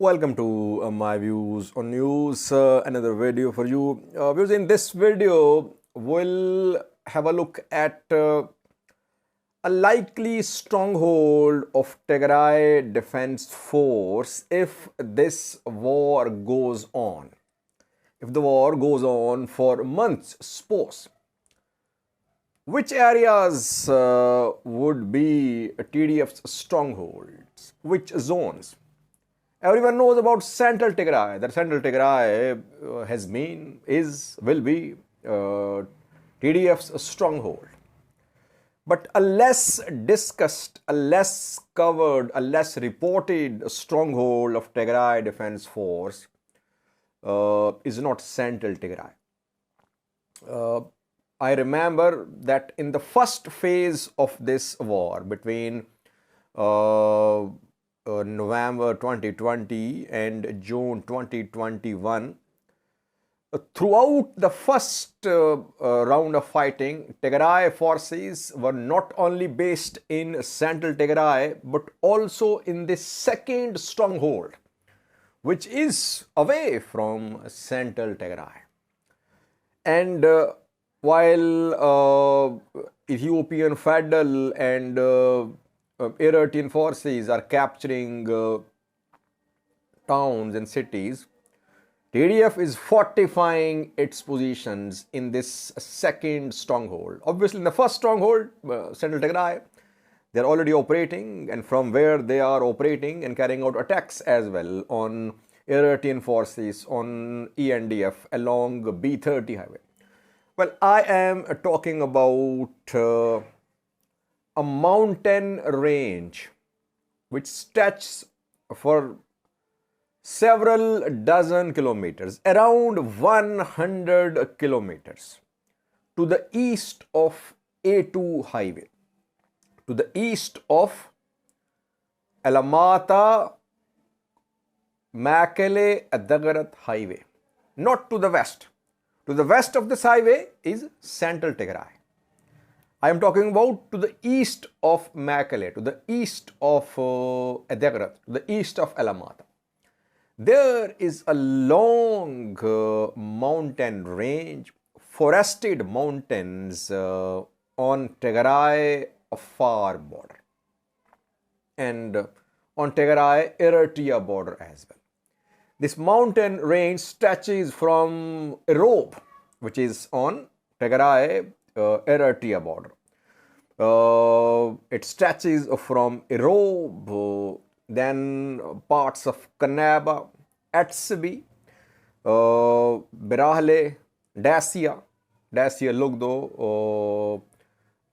Welcome to my views on news, another video for you. Views, in this video, we'll have a look at a likely stronghold of Tigray Defense Force if this war goes on. If the war goes on for months, suppose. Which areas would be TDF's strongholds? Which zones? Everyone knows about Central Tigray. That Central Tigray has been, will be TDF's stronghold. But a less discussed, a less covered, a less reported stronghold of Tigray Defense Force is not Central Tigray. I remember that in the first phase of this war between November 2020 and June 2021, throughout the first round of fighting, Tigray forces were not only based in Central Tigray but also in the second stronghold, which is away from Central Tigray. And while Ethiopian federal and Eritrean forces are capturing towns and cities, TDF is fortifying its positions in this second stronghold. Obviously, in the first stronghold, Central Tigray, they are already operating, and from where they are operating and carrying out attacks as well on Eritrean forces, on ENDF along B30 highway. Well, I am talking about a mountain range which stretches for several dozen kilometers, around 100 kilometers, to the east of A2 highway, to the east of Alamata Makele Adagarat highway, not to the west. To the west of this highway is Central Tigray. I am talking about to the east of Makele, to the east of Adagarat, to the east of Alamata. There is a long mountain range, forested mountains on Tigray Afar border and on Tigray Eritrea border as well. This mountain range stretches from Erob, which is on Tigray Eritrea border. It stretches from Erob, then parts of Kanaba, Atsbi, Berahle, Dacia Lugdo,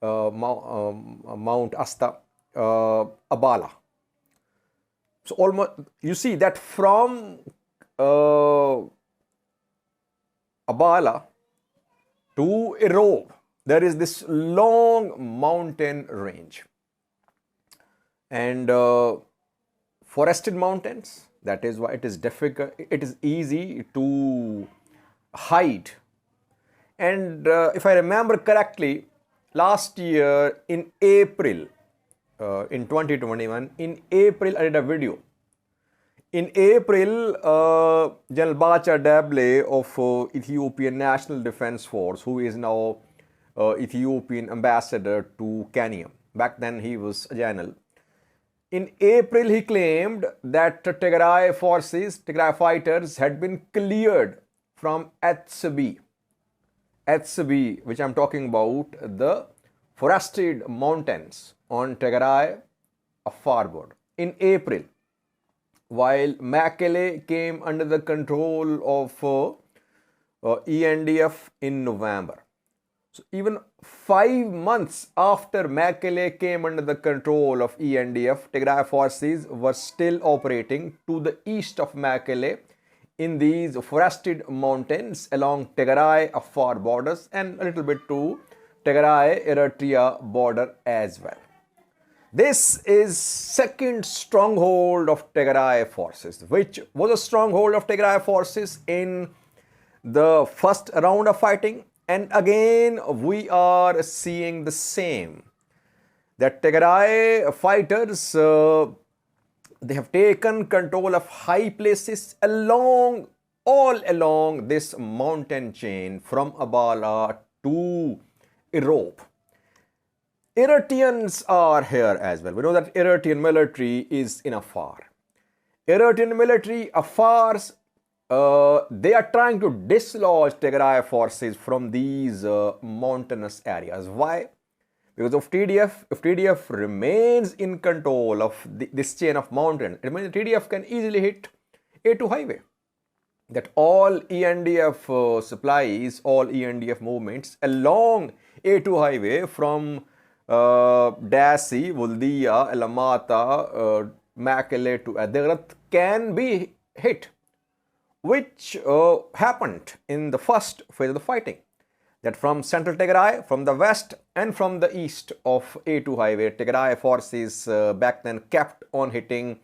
Mount Asta, Abala. So almost you see that from Abala to Erob, there is this long mountain range and forested mountains. That is why it is difficult, it is easy to hide. And if I remember correctly, last year in April, in 2021, in April I did a video. In April, General Bacha Dable of Ethiopian National Defense Force, who is now Ethiopian ambassador to Kenya. Back then he was a general. In April, he claimed that Tigray forces, Tigray fighters had been cleared from Atsbi, which I'm talking about, the forested mountains on Tigray Afar border. In April, while Makele came under the control of ENDF in November. So even 5 months after Makele came under the control of ENDF, Tigray forces were still operating to the east of Makele in these forested mountains along Tigray Afar borders and a little bit to Tigray Eritrea border as well. This is second stronghold of Tigray forces, which was a stronghold of Tigray forces in the first round of fighting. And again, we are seeing the same, that Tigray fighters They have taken control of high places all along this mountain chain from Abala to Europe. Eritreans are here as well. We know that Eritrean military is in Afar. Eritrean military, Afars, they are trying to dislodge Tigray forces from these mountainous areas. Why? Because of TDF, if TDF remains in control of this chain of mountains, it means TDF can easily hit A2 highway. That all ENDF supplies, all ENDF movements along A2 highway from Dassi, Wuldia, Elamata, Makele to Adigrat can be hit, which happened in the first phase of the fighting. That from central Tigray, from the west and from the east of A2 highway, Tigray forces back then kept on hitting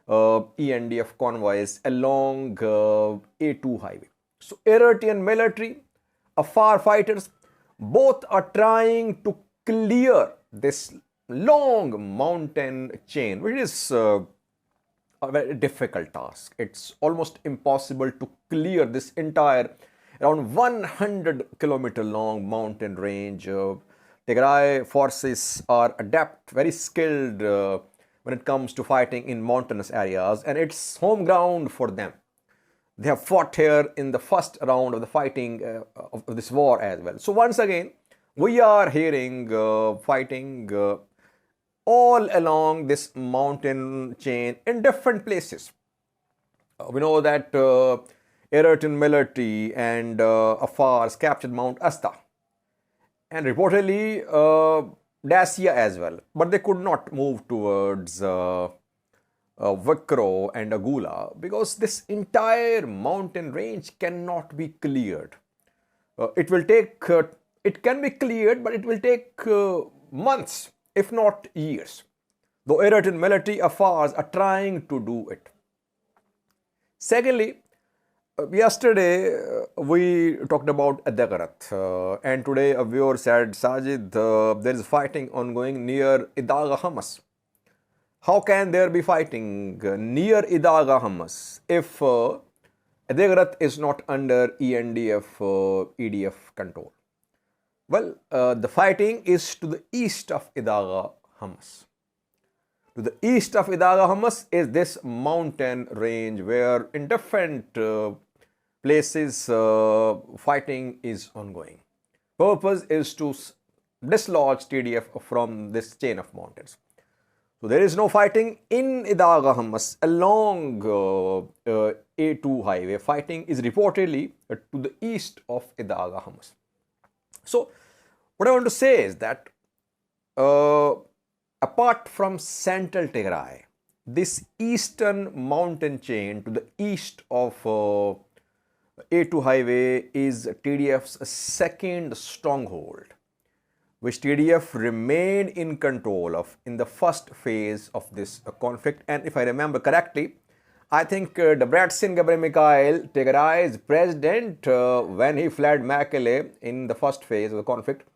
ENDF convoys along A2 highway. So Eritrean military, Afar fighters, both are trying to clear this long mountain chain, which is a very difficult task. It's almost impossible to clear this entire around 100-kilometer long mountain range. Tigray forces are adept, very skilled when it comes to fighting in mountainous areas, and it's home ground for them. They have fought here in the first round of the fighting of this war as well. So once again, we are hearing fighting all along this mountain chain in different places. We know that Eritrean military and Afars captured Mount Asta and reportedly Dacia as well, but they could not move towards Vikro and Agula because this entire mountain range cannot be cleared. It will take, it can be cleared, but it will take months, if not years. Though Eritrean military Afars are trying to do it. Secondly, yesterday we talked about Adigrat and today a viewer said, Sajid, there is fighting ongoing near Idahamus. How can there be fighting near Idahamus if Adigrat is not under ENDF, EDF control? Well, the fighting is to the east of Idahamus. To the east of Idahamus is this mountain range where in different places fighting is ongoing. Purpose is to dislodge TDF from this chain of mountains. So there is no fighting in Idahamus along A2 highway. Fighting is reportedly to the east of Idahamus. So what I want to say is that apart from central Tigray, this eastern mountain chain to the east of A2 highway is TDF's second stronghold, which TDF remained in control of in the first phase of this conflict. And if I remember correctly, I think Debretsion Gebremichael, Tigray's president, when he fled Mekelle in the first phase of the conflict,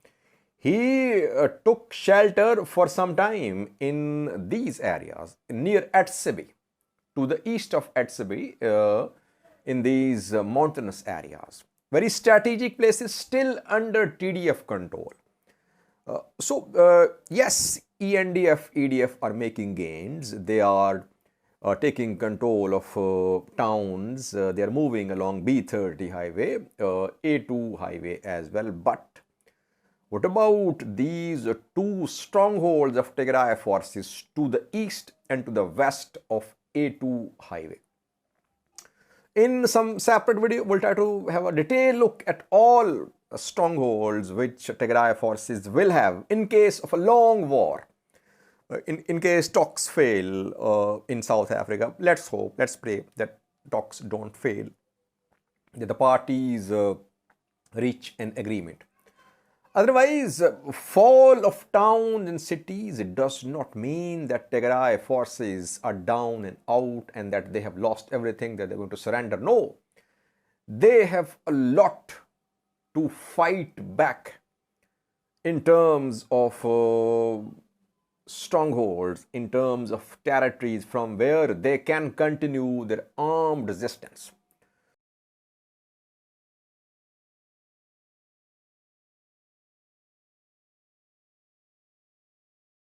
he took shelter for some time in these areas near Atsbi, to the east of Atsbi, in these mountainous areas. Very strategic places still under TDF control. Yes, ENDF, EDF are making gains. They are taking control of towns. They are moving along B30 highway, A2 highway as well. But what about these two strongholds of Tigray forces to the east and to the west of A2 highway? In some separate video, we'll try to have a detailed look at all strongholds which Tigray forces will have in case of a long war. In case talks fail in South Africa, let's hope, let's pray that talks don't fail, that the parties reach an agreement. Otherwise, fall of towns and cities, it does not mean that Tigray forces are down and out and that they have lost everything, that they're going to surrender. No, they have a lot to fight back in terms of strongholds in terms of territories from where they can continue their armed resistance.